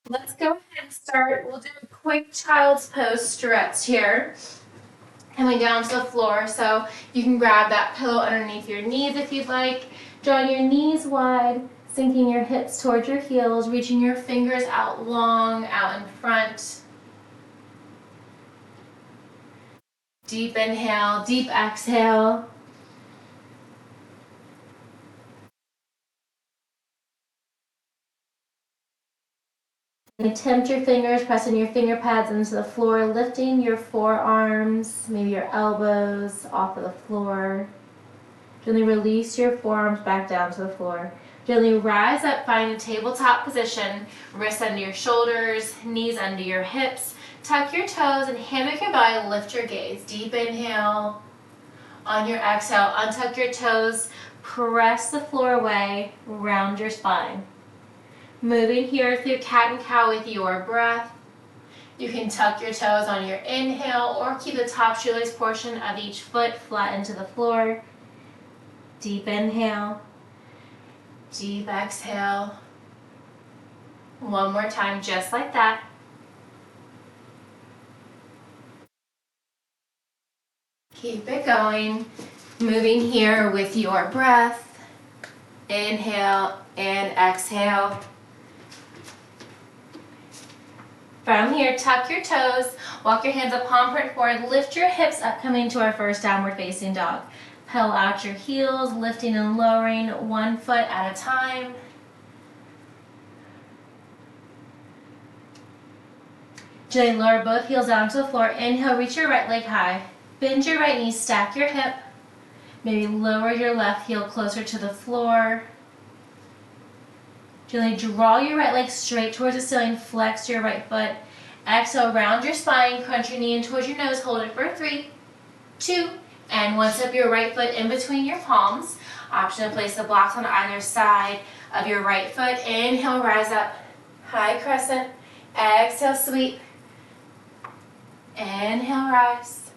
Let's go ahead and start. We'll do a quick child's pose stretch here. Coming down to the floor, so you can grab that pillow underneath your knees if you'd like. Drawing your knees wide, sinking your hips towards your heels, reaching your fingers out long, out in front. Deep inhale, deep exhale. And tempt your fingers, pressing your finger pads into the floor, lifting your forearms, maybe your elbows off of the floor. Gently release your forearms back down to the floor. Gently rise up, find a tabletop position. Wrists under your shoulders, knees under your hips. Tuck your toes and hammock your belly, lift your gaze. Deep inhale. On your exhale, untuck your toes, press the floor away, round your spine. Moving here through cat and cow with your breath. You can tuck your toes on your inhale or keep the top shoelace portion of each foot flat into the floor. Deep inhale, deep exhale. One more time, just like that. Keep it going. Moving here with your breath. Inhale and exhale. From here, tuck your toes, walk your hands up, palm print forward, lift your hips up, coming to our first downward facing dog. Pedal out your heels, lifting and lowering one foot at a time. Gently lower both heels down to the floor. Inhale, reach your right leg high. Bend your right knee, stack your hip. Maybe lower your left heel closer to the floor. Gently draw your right leg straight towards the ceiling, flex your right foot. Exhale, round your spine, crunch your knee in towards your nose, hold it for 3, 2, and 1. Step your right foot in between your palms. Option to place the blocks on either side of your right foot. Inhale, rise up, high crescent. Exhale, sweep. Inhale, rise.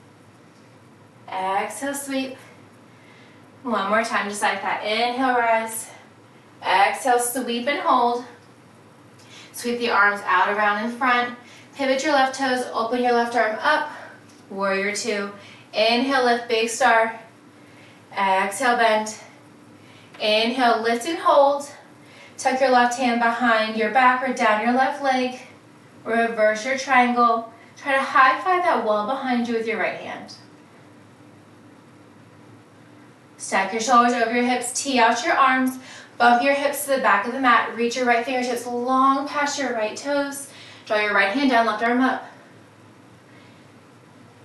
Exhale, sweep. One more time, just like that. Inhale, rise. Exhale, sweep and hold. Sweep the arms out around in front. Pivot your left toes, open your left arm up. Warrior 2. Inhale, lift, big star. Exhale, bend. Inhale, lift and hold. Tuck your left hand behind your back or down your left leg. Reverse your triangle. Try to high five that wall behind you with your right hand. Stack your shoulders over your hips, tee out your arms. Bump your hips to the back of the mat. Reach your right fingertips long past your right toes. Draw your right hand down, left arm up.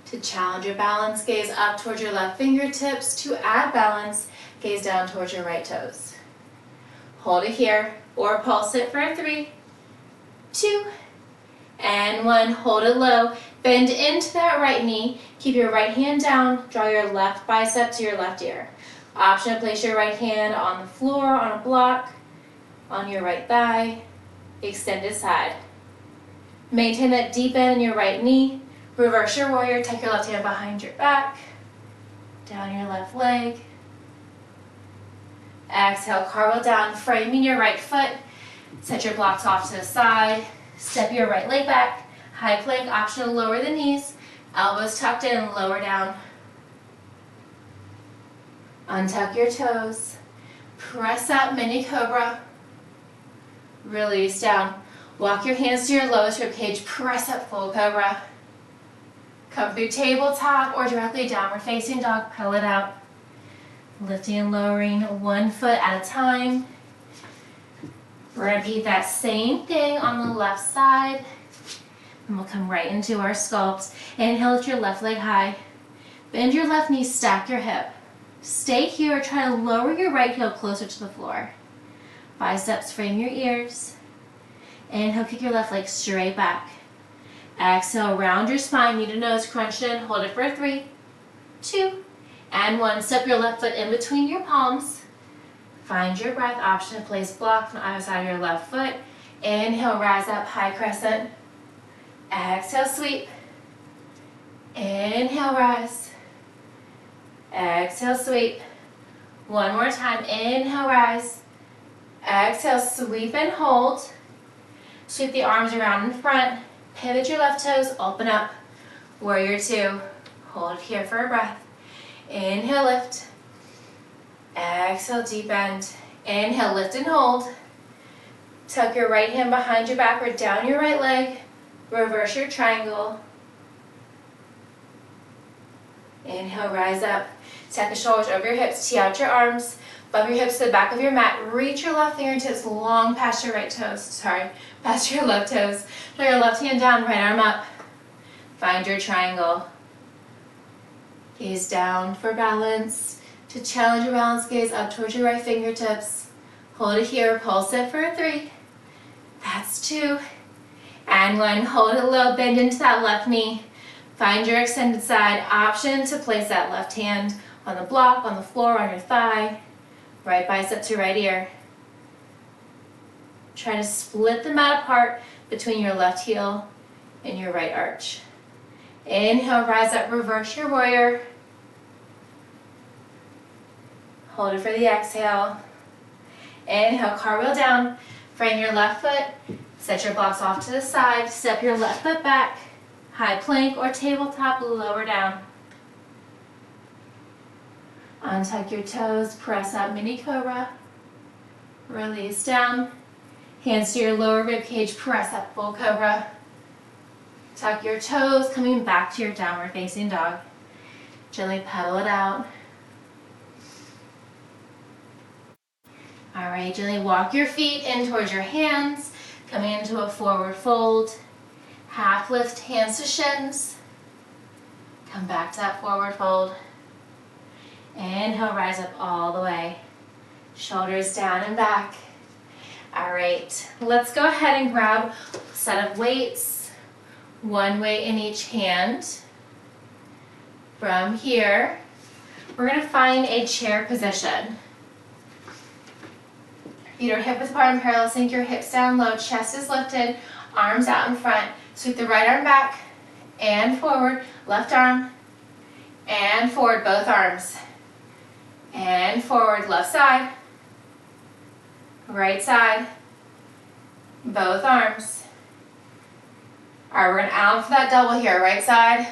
To challenge your balance, gaze up towards your left fingertips. To add balance, gaze down towards your right toes. Hold it here or pulse it for 3, 2, and 1. Hold it low. Bend into that right knee. Keep your right hand down. Draw your left bicep to your left ear. Option to place your right hand on the floor, on a block, on your right thigh, extended side. Maintain that deep bend in your right knee. Reverse your warrior, take your left hand behind your back, down your left leg. Exhale, cartwheel down, framing your right foot. Set your blocks off to the side. Step your right leg back. High plank, option to lower the knees. Elbows tucked in and lower down. Untuck your toes. Press up, mini cobra. Release down. Walk your hands to your lowest rib cage. Press up, full cobra. Come through tabletop or directly downward facing dog. Pedal it out. Lifting and lowering one foot at a time. We're going to repeat that same thing on the left side. And we'll come right into our sculpt. Inhale, lift your left leg high. Bend your left knee, stack your hip. Stay here, try to lower your right heel closer to the floor. Biceps frame your ears. Inhale, kick your left leg straight back. Exhale, round your spine, knee to nose, crunch in, hold it for 3, 2, and 1. Step your left foot in between your palms. Find your breath, option to place blocks on either side of your left foot. Inhale, rise up, high crescent. Exhale, sweep. Inhale, rise. Exhale, sweep. One more time. Inhale, rise. Exhale, sweep and hold. Sweep the arms around in front. Pivot your left toes, open up. Warrior two. Hold here for a breath. Inhale, lift. Exhale, deep bend. Inhale, lift and hold. Tuck your right hand behind your back or down your right leg. Reverse your triangle. Inhale, rise up. Tuck the shoulders over your hips, tee out your arms. Bump your hips to the back of your mat. Reach your left fingertips long past your right toes. Past your left toes. Throw your left hand down, right arm up. Find your triangle. Gaze down for balance. To challenge your balance, gaze up towards your right fingertips. Hold it here, pulse it for 3. That's 2. And 1, hold it low, bend into that left knee. Find your extended side. Option to place that left hand on the block, on the floor, on your thigh. Right bicep to right ear. Try to split the mat apart between your left heel and your right arch. Inhale, rise up, reverse your warrior. Hold it for the exhale. Inhale, cartwheel down. Frame your left foot. Set your blocks off to the side. Step your left foot back. High plank or tabletop, lower down. Untuck your toes, press up, mini cobra. Release down. Hands to your lower rib cage, press up, full cobra. Tuck your toes, coming back to your downward facing dog. Gently pedal it out. All right, gently walk your feet in towards your hands, coming into a forward fold. Half lift, hands to shins. Come back to that forward fold. Inhale, rise up all the way. Shoulders down and back. All right, let's go ahead and grab a set of weights. 1 weight in each hand. From here, we're gonna find a chair position. Feet are hip width apart and parallel, sink your hips down low, chest is lifted, arms out in front. Sweep the right arm back and forward, left arm, and forward, both arms. And forward, left side, right side, both arms. All right, we're gonna out for that double here, right side.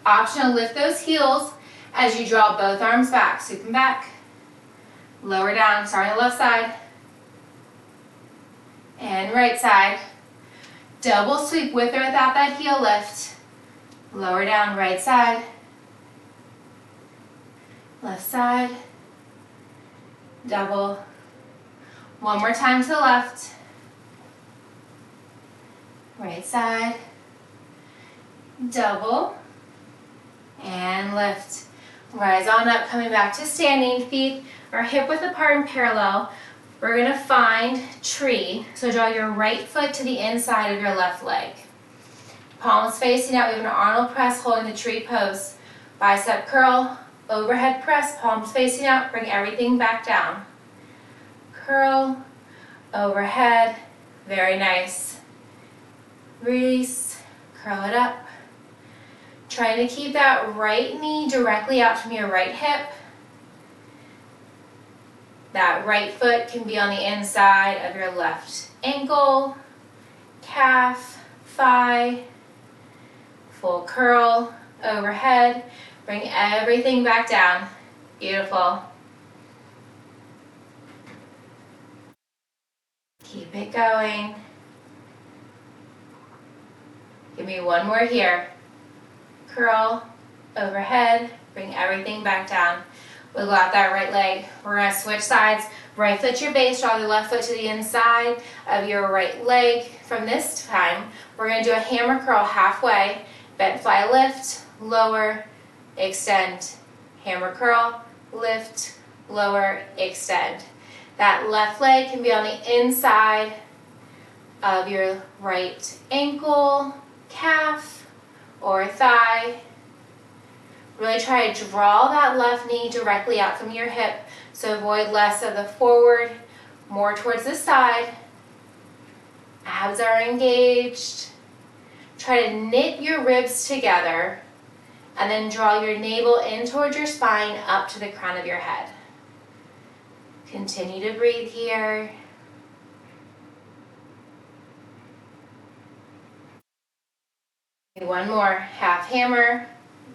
Optional, lift those heels as you draw both arms back. Sweep them back, lower down, starting on the left side, and right side. Double sweep with or without that heel lift. Lower down, right side, left side, double. One more time to the left, right side, double, and lift. Rise on up, coming back to standing. Feet are hip width apart and parallel. We're gonna find tree. So draw your right foot to the inside of your left leg. Palms facing out, we have an Arnold press holding the tree pose. Bicep curl, overhead press, palms facing out, bring everything back down. Curl, overhead, very nice. Release, curl it up. Trying to keep that right knee directly out from your right hip. That right foot can be on the inside of your left ankle, calf, thigh. Full curl, overhead. Bring everything back down. Beautiful. Keep it going. Give me one more here. Curl, overhead, bring everything back down. Wiggle out that right leg. We're gonna switch sides. Right foot to your base, draw the left foot to the inside of your right leg. From this time, we're gonna do a hammer curl halfway. Bent fly lift, lower, extend. Hammer curl, lift, lower, extend. That left leg can be on the inside of your right ankle, calf, or thigh. Really try to draw that left knee directly out from your hip, so avoid less of the forward, more towards the side. Abs are engaged. Try to knit your ribs together and then draw your navel in towards your spine up to the crown of your head. Continue to breathe here. One more, half hammer,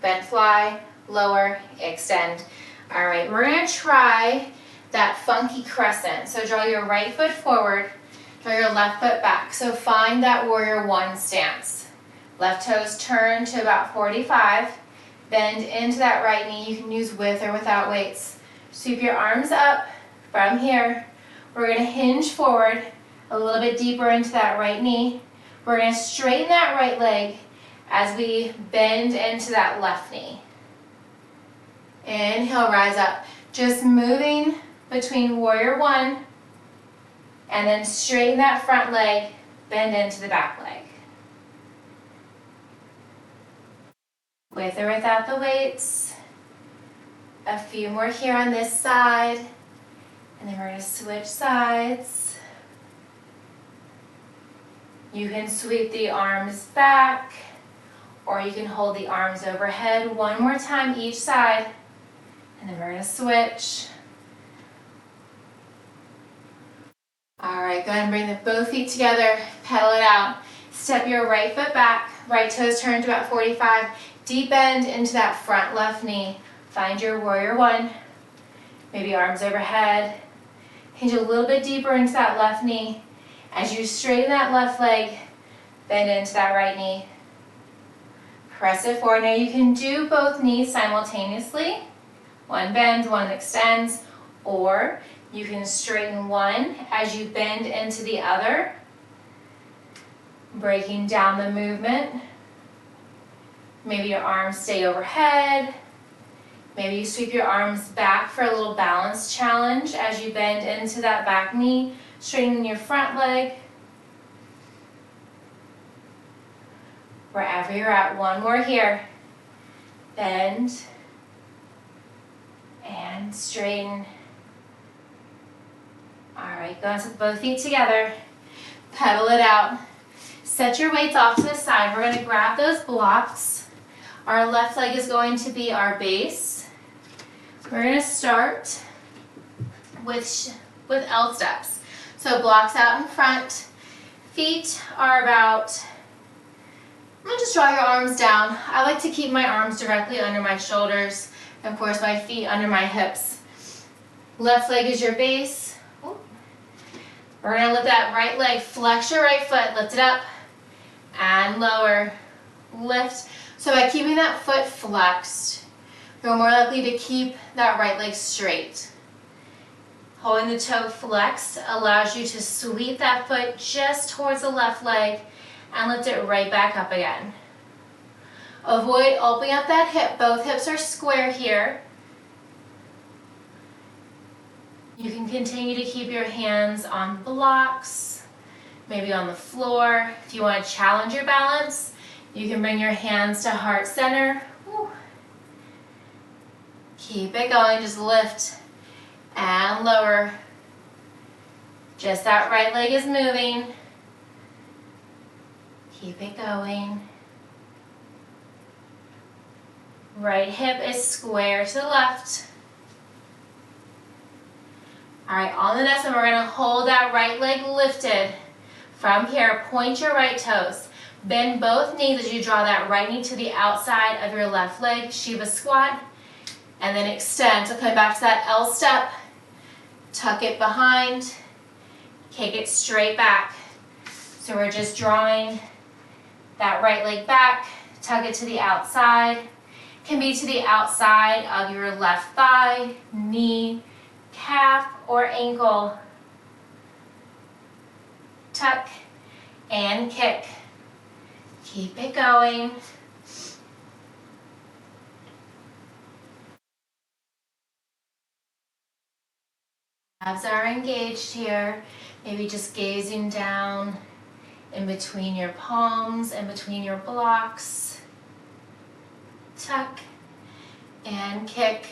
bent fly, lower, extend. All right, we're gonna try that funky crescent. So draw your right foot forward, draw your left foot back. So find that warrior one stance. Left toes turn to about 45, bend into that right knee. You can use with or without weights. Sweep your arms up from here. We're gonna hinge forward a little bit deeper into that right knee. We're gonna straighten that right leg as we bend into that left knee. Inhale, rise up. Just moving between warrior one and then straighten that front leg, bend into the back leg. With or without the weights. A few more here on this side. And then we're going to switch sides. You can sweep the arms back, or you can hold the arms overhead. One more time each side. And then we're going to switch. All right, go ahead and bring both feet together, pedal it out. Step your right foot back, right toes turn to about 45. Deep bend into that front left knee. Find your warrior one. Maybe arms overhead. Hinge a little bit deeper into that left knee. As you straighten that left leg, bend into that right knee. Press it forward. Now you can do both knees simultaneously. One bends, one extends, or you can straighten one as you bend into the other, breaking down the movement. Maybe your arms stay overhead. Maybe you sweep your arms back for a little balance challenge as you bend into that back knee, straightening your front leg. Wherever you're at, one more here. Bend and straighten. All right, go on with both feet together. Pedal it out. Set your weights off to the side. We're going to grab those blocks. Our left leg is going to be our base. We're going to start with L steps. So blocks out in front. Feet are about, I'm going to just draw your arms down. I like to keep my arms directly under my shoulders. And of course, my feet under my hips. Left leg is your base. We're going to lift that right leg. Flex your right foot. Lift it up and lower. Lift. So by keeping that foot flexed, you're more likely to keep that right leg straight. Holding the toe flexed allows you to sweep that foot just towards the left leg and lift it right back up again. Avoid opening up that hip. Both hips are square here. You can continue to keep your hands on blocks, maybe on the floor. If you want to challenge your balance, you can bring your hands to heart center. Woo. Keep it going, just lift and lower. Just that right leg is moving. Keep it going. Right hip is square to the left. All right, on the next one, we're gonna hold that right leg lifted. From here, point your right toes. Bend both knees as you draw that right knee to the outside of your left leg, Shiva squat, and then extend. So come back to that L step, tuck it behind, kick it straight back. So we're just drawing that right leg back, tuck it to the outside. Can be to the outside of your left thigh, knee, calf, or ankle. Tuck and kick. Keep it going. Abs are engaged here. Maybe just gazing down in between your palms and between your blocks. Tuck and kick.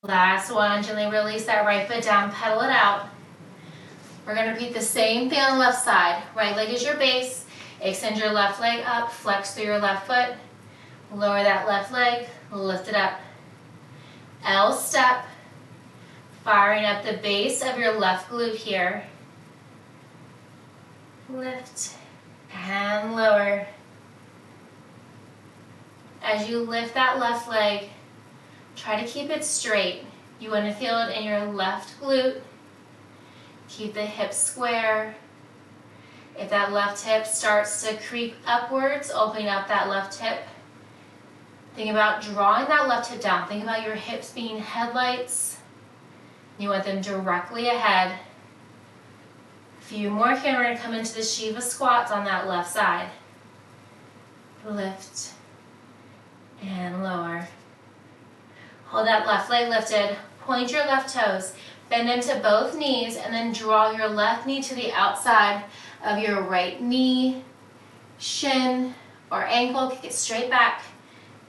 Last one, gently release that right foot down, pedal it out. We're going to repeat the same thing on the left side. Right leg is your base. Extend your left leg up, flex through your left foot. Lower that left leg, lift it up. L step, firing up the base of your left glute here. lift, and lower. As you lift that left leg, try to keep it straight. You want to feel it in your left glute. Keep the hips square. If that left hip starts to creep upwards, opening up that left hip. Think about drawing that left hip down. Think about your hips being headlights. You want them directly ahead. A few more here. We're going to come into the Shiva squats on that left side. Lift and lower. Hold that left leg lifted. Point your left toes. Bend into both knees and then draw your left knee to the outside of your right knee, shin, or ankle. Kick it straight back.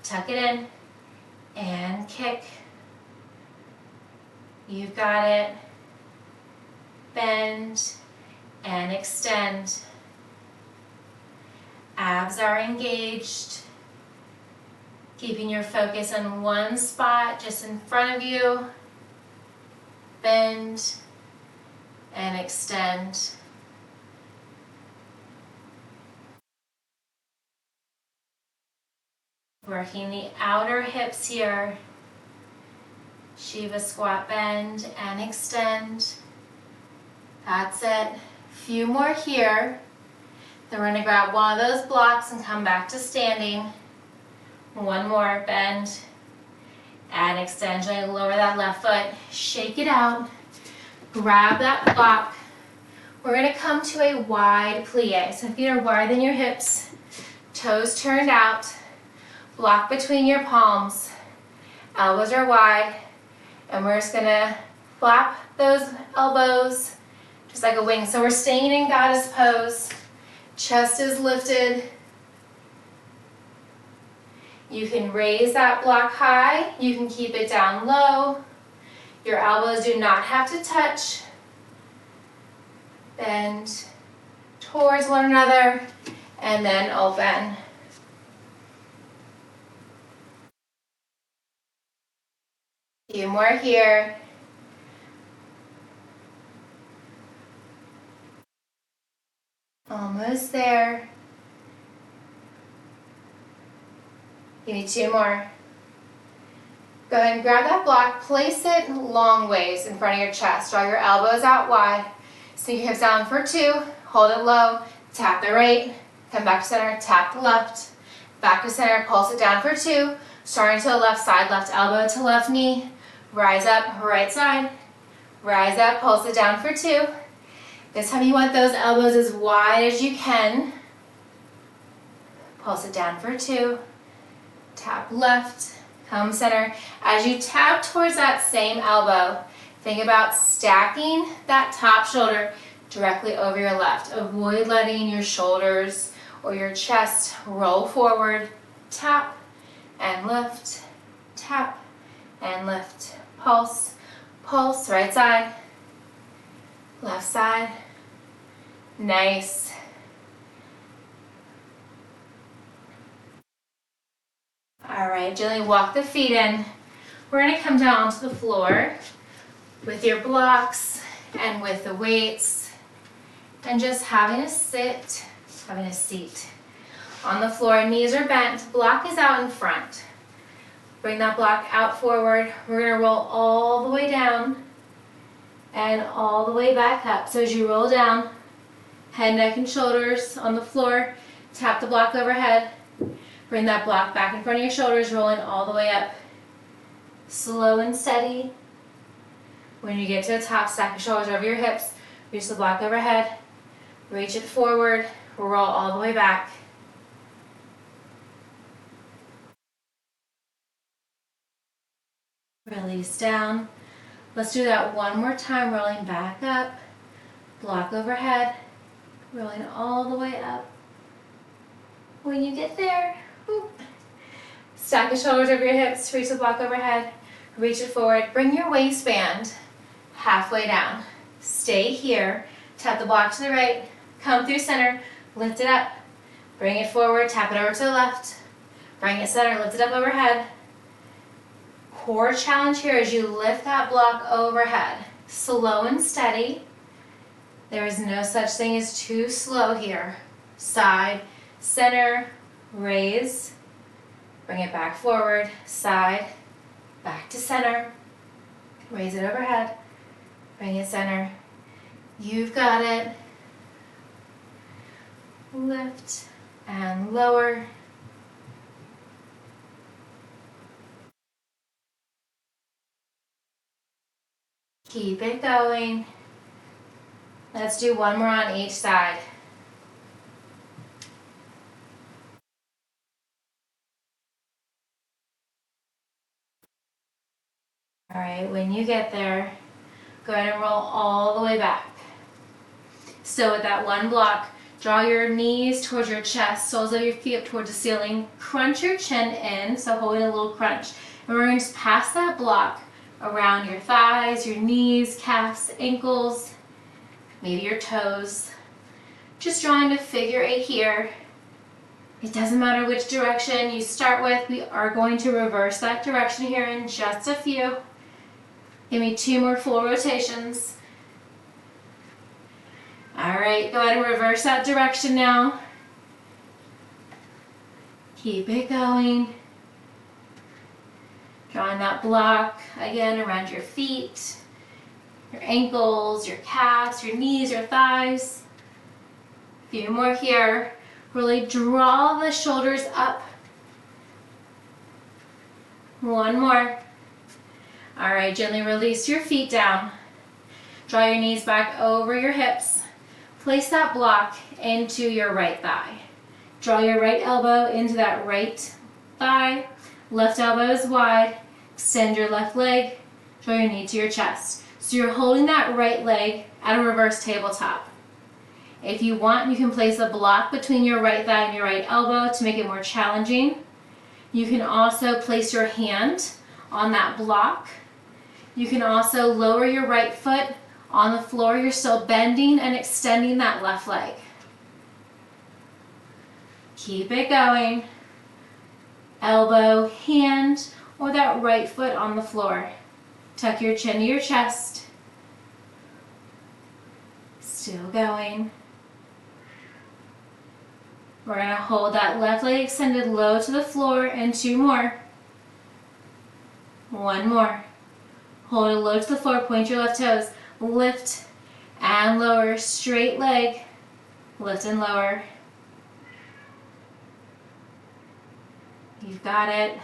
Tuck it in and kick. You've got it. Bend and extend. Abs are engaged. Keeping your focus in one spot just in front of you. Bend and extend. Working the outer hips here. Shiva squat, bend and extend. That's it. Few more here. Then we're going to grab one of those blocks and come back to standing. One more, bend and extend. Gently lower that left foot. Shake it out. Grab that block. We're going to come to a wide plie. So feet are wider than your hips. Toes turned out. Block between your palms. Elbows are wide. And we're just going to flap those elbows just like a wing. So we're staying in goddess pose. Chest is lifted. You can raise that block high. You can keep it down low. Your elbows do not have to touch. Bend towards one another and then open. A few more here. Almost there. Give me two more. Go ahead and grab that block, place it long ways in front of your chest. Draw your elbows out wide. Sink your hips down for two. Hold it low. Tap the right. Come back to center. Tap the left. Back to center. Pulse it down for two. Starting to the left side. Left elbow to left knee. Rise up. Right side. Rise up. Pulse it down for two. This time you want those elbows as wide as you can. Pulse it down for two. Tap left, come center. As you tap towards that same elbow, think about stacking that top shoulder directly over your left. Avoid letting your shoulders or your chest roll forward. Tap and lift, tap and lift. Pulse, pulse, right side, left side. Nice. All right, gently walk the feet in. We're going to come down onto the floor with your blocks and with the weights and just having a sit, having a seat. On the floor, knees are bent, block is out in front. Bring that block out forward. We're going to roll all the way down and all the way back up. So as you roll down, head, neck, and shoulders on the floor, tap the block overhead. Bring that block back in front of your shoulders, rolling all the way up. Slow and steady. When you get to the top, stack your shoulders over your hips, reach the block overhead, reach it forward, roll all the way back. Release down. Let's do that one more time, rolling back up, block overhead, rolling all the way up. When you get there, stack the shoulders over your hips, reach the block overhead, reach it forward, bring your waistband halfway down. Stay here, tap the block to the right, come through center, lift it up, bring it forward, tap it over to the left, bring it center, lift it up overhead. Core challenge here as you lift that block overhead. Slow and steady. There is no such thing as too slow here. Side, center, raise, bring it back forward, side, back to center, raise it overhead, bring it center. You've got it. Lift and lower. Keep it going. Let's do one more on each side. All right, when you get there, go ahead and roll all the way back. So with that one block, draw your knees towards your chest, soles of your feet up towards the ceiling, crunch your chin in, so holding a little crunch. And we're going to just pass that block around your thighs, your knees, calves, ankles, maybe your toes. Just drawing a figure 8 here. It doesn't matter which direction you start with. We are going to reverse that direction here in just a few. Give me 2 more full rotations. All right, go ahead and reverse that direction now. Keep it going. Drawing that block again around your feet, your ankles, your calves, your knees, your thighs. A few more here. Really draw the shoulders up. One more. All right, gently release your feet down. Draw your knees back over your hips. Place that block into your right thigh. Draw your right elbow into that right thigh. Left elbow is wide. Extend your left leg. Draw your knee to your chest. So you're holding that right leg at a reverse tabletop. If you want, you can place a block between your right thigh and your right elbow to make it more challenging. You can also place your hand on that block. You can also lower your right foot on the floor. You're still bending and extending that left leg. Keep it going. Elbow, hand, or that right foot on the floor. Tuck your chin to your chest. Still going. We're going to hold that left leg extended low to the floor and 2 more. 1 more. Hold it low to the floor, point your left toes. Lift and lower, straight leg. Lift and lower. You've got it.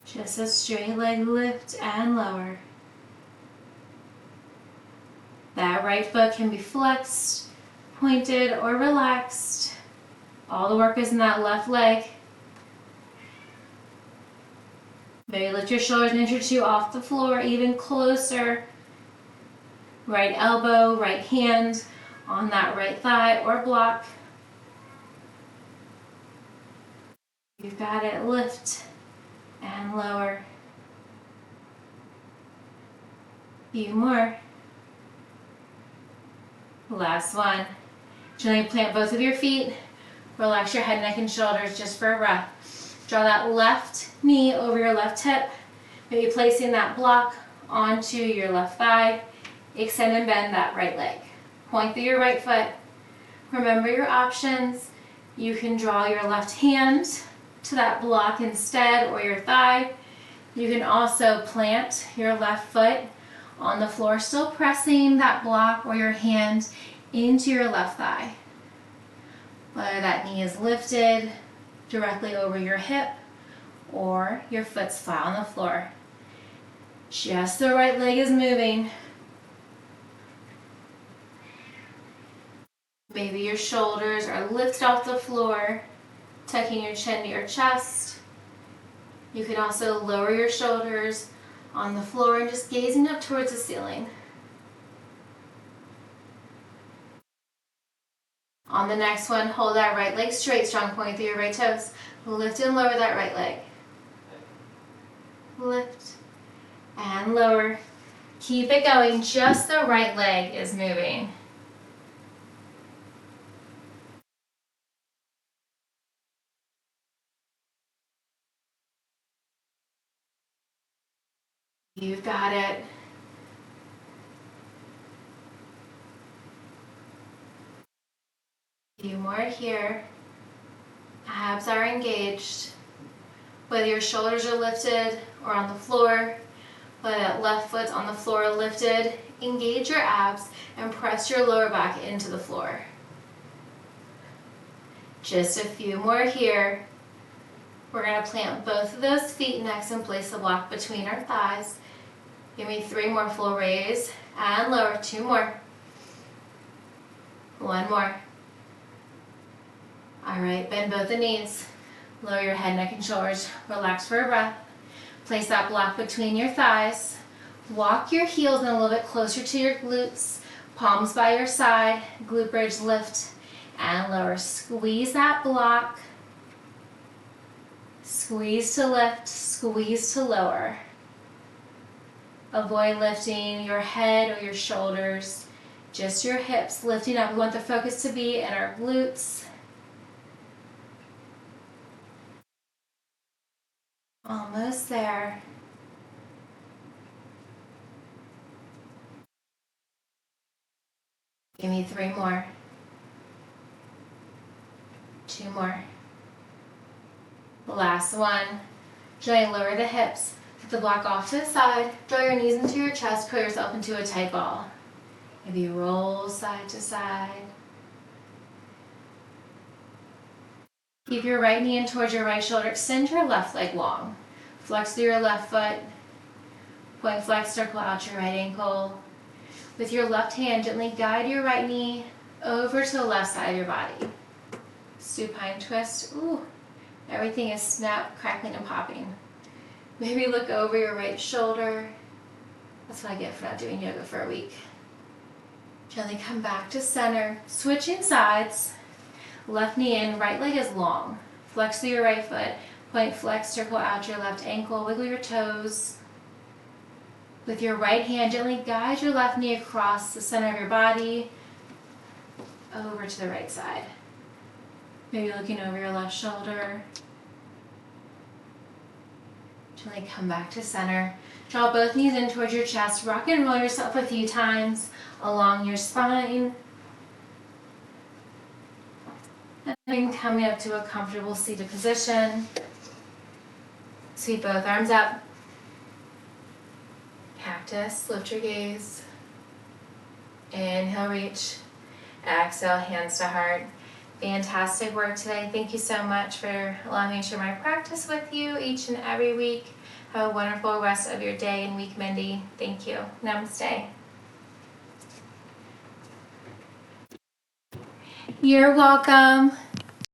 Just a straight leg lift and lower. That right foot can be flexed, pointed, or relaxed. All the work is in that left leg. Maybe lift your shoulders an inch or 2 off the floor, even closer. Right elbow, right hand on that right thigh or block. You've got it. Lift and lower. Few more. Last one. Gently plant both of your feet. Relax your head, neck, and shoulders just for a breath. Draw that left knee over your left hip. Maybe placing that block onto your left thigh. Extend and bend that right leg. Point through your right foot. Remember your options. You can draw your left hand to that block instead, or your thigh. You can also plant your left foot on the floor, still pressing that block or your hand into your left thigh. Whether that knee is lifted directly over your hip or your foot's flat on the floor. Just the right leg is moving. Maybe your shoulders are lifted off the floor, tucking your chin to your chest. You can also lower your shoulders on the floor and just gazing up towards the ceiling. On the next one, hold that right leg straight, strong point through your right toes. Lift and lower that right leg. Lift and lower. Keep it going, just the right leg is moving. You've got it. A few more here. Abs are engaged. Whether your shoulders are lifted or on the floor, whether that left foot's on the floor lifted, engage your abs and press your lower back into the floor. Just a few more here. We're going to plant both of those feet next and place the block between our thighs. Give me 3 more. Full raise and lower. 2 more. 1 more. All right, bend both the knees. Lower your head, neck, and shoulders. Relax for a breath. Place that block between your thighs. Walk your heels in a little bit closer to your glutes. Palms by your side. Glute bridge lift and lower. Squeeze that block. Squeeze to lift, squeeze to lower. Avoid lifting your head or your shoulders. Just your hips lifting up. We want the focus to be in our glutes. Almost there. Give me 3 more. 2 more. Last one. Gently lower the hips. Put the block off to the side. Draw your knees into your chest. Put yourself into a tight ball. Maybe roll side to side. Keep your right knee in towards your right shoulder. Extend your left leg long. Flex through your left foot. Point flex, circle out your right ankle. With your left hand, gently guide your right knee over to the left side of your body. Supine twist. Ooh, everything is snap, crackling, and popping. Maybe look over your right shoulder. That's what I get for not doing yoga for a week. Gently come back to center. Switching sides. Left knee in, right leg is long. Flex through your right foot. Point flex, circle out your left ankle. Wiggle your toes. With your right hand, gently guide your left knee across the center of your body, over to the right side. Maybe looking over your left shoulder. Gently come back to center. Draw both knees in towards your chest. Rock and roll yourself a few times along your spine. And then coming up to a comfortable seated position. Sweep both arms up. Cactus, lift your gaze. Inhale, reach. Exhale, hands to heart. Fantastic work today. Thank you so much for allowing me to share my practice with you each and every week. Have a wonderful rest of your day and week, Mindy. Thank you. Namaste. You're welcome.